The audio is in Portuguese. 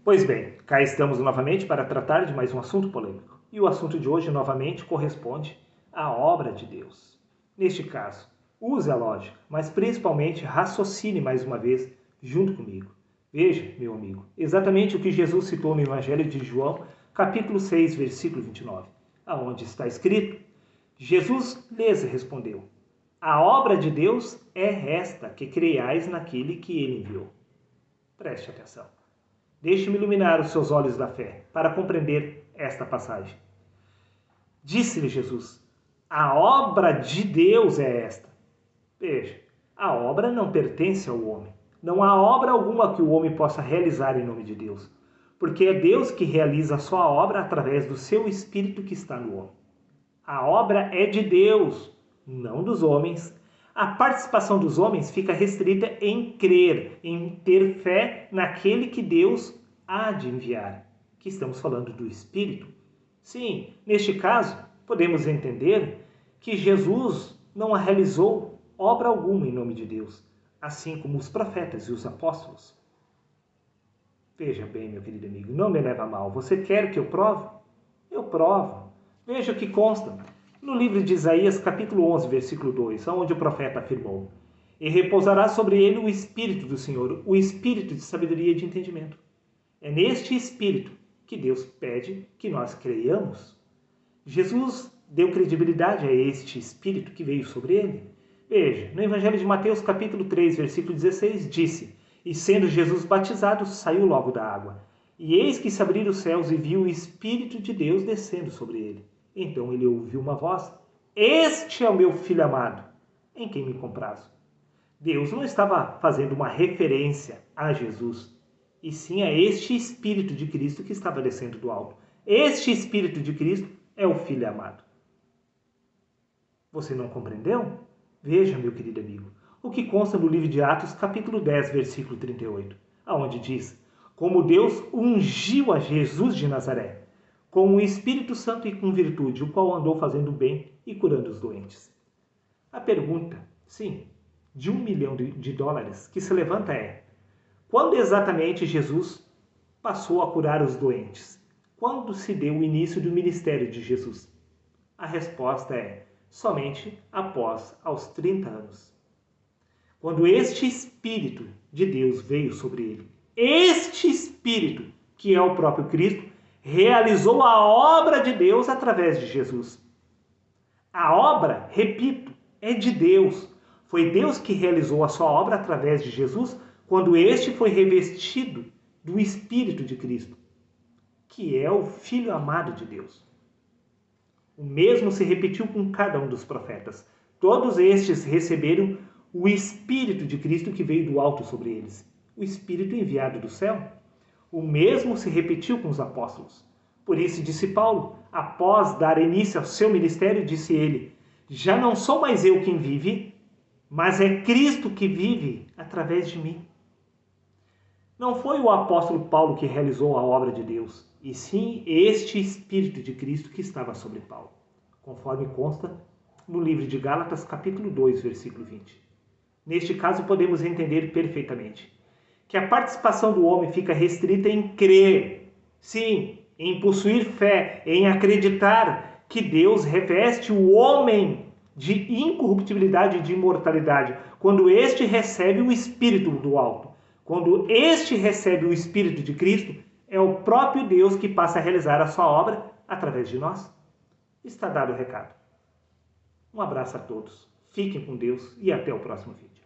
Pois bem, cá estamos novamente para tratar de mais um assunto polêmico. E o assunto de hoje novamente corresponde à obra de Deus. Neste caso, use a lógica, mas principalmente raciocine mais uma vez junto comigo. Veja, meu amigo, exatamente o que Jesus citou no Evangelho de João, capítulo 6, versículo 29, aonde está escrito: Jesus lhes respondeu: a obra de Deus é esta, que creiais naquele que ele enviou. Preste atenção. Deixe-me iluminar os seus olhos da fé para compreender esta passagem. Disse-lhe Jesus: a obra de Deus é esta. Veja, a obra não pertence ao homem. Não há obra alguma que o homem possa realizar em nome de Deus, porque é Deus que realiza a sua obra através do seu Espírito que está no homem. A obra é de Deus, não dos homens. A participação dos homens fica restrita em crer, em ter fé naquele que Deus há de enviar, que estamos falando do Espírito. Sim, neste caso, podemos entender que Jesus não realizou obra alguma em nome de Deus, assim como os profetas e os apóstolos. Veja bem, meu querido amigo, não me leva a mal. Você quer que eu prove? Eu provo. Veja o que consta no livro de Isaías, capítulo 11, versículo 2, onde o profeta afirmou: e repousará sobre ele o Espírito do Senhor, o Espírito de sabedoria e de entendimento. É neste Espírito que Deus pede que nós creiamos. Jesus deu credibilidade a este Espírito que veio sobre ele. Veja, no Evangelho de Mateus, capítulo 3, versículo 16, disse: e sendo Jesus batizado, saiu logo da água. E eis que se abriram os céus e viu o Espírito de Deus descendo sobre ele. Então ele ouviu uma voz: este é o meu filho amado, em quem me comprazo. Deus não estava fazendo uma referência a Jesus, e sim a este Espírito de Cristo que estava descendo do alto. Este Espírito de Cristo é o Filho amado. Você não compreendeu? Veja, meu querido amigo, o que consta no livro de Atos, capítulo 10, versículo 38, aonde diz: como Deus ungiu a Jesus de Nazaré, com o Espírito Santo e com virtude, o qual andou fazendo bem e curando os doentes. A pergunta, sim, de $1 milhão que se levanta é: quando exatamente Jesus passou a curar os doentes? Quando se deu o início do ministério de Jesus? A resposta é: somente após aos 30 anos. Quando este Espírito de Deus veio sobre ele, este Espírito, que é o próprio Cristo, realizou a obra de Deus através de Jesus. A obra, repito, é de Deus. Foi Deus que realizou a sua obra através de Jesus quando este foi revestido do Espírito de Cristo, que é o Filho amado de Deus. O mesmo se repetiu com cada um dos profetas. Todos estes receberam o Espírito de Cristo que veio do alto sobre eles, o Espírito enviado do céu. O mesmo se repetiu com os apóstolos. Por isso disse Paulo, após dar início ao seu ministério, disse ele: já não sou mais eu quem vive, mas é Cristo que vive através de mim. Não foi o apóstolo Paulo que realizou a obra de Deus, e sim este Espírito de Cristo que estava sobre Paulo, conforme consta no livro de Gálatas, capítulo 2, versículo 20. Neste caso, podemos entender perfeitamente que a participação do homem fica restrita em crer, sim, em possuir fé, em acreditar que Deus reveste o homem de incorruptibilidade e de imortalidade, quando este recebe o Espírito do alto. Quando este recebe o Espírito de Cristo, é o próprio Deus que passa a realizar a sua obra através de nós. Está dado o recado. Um abraço a todos, fiquem com Deus e até o próximo vídeo.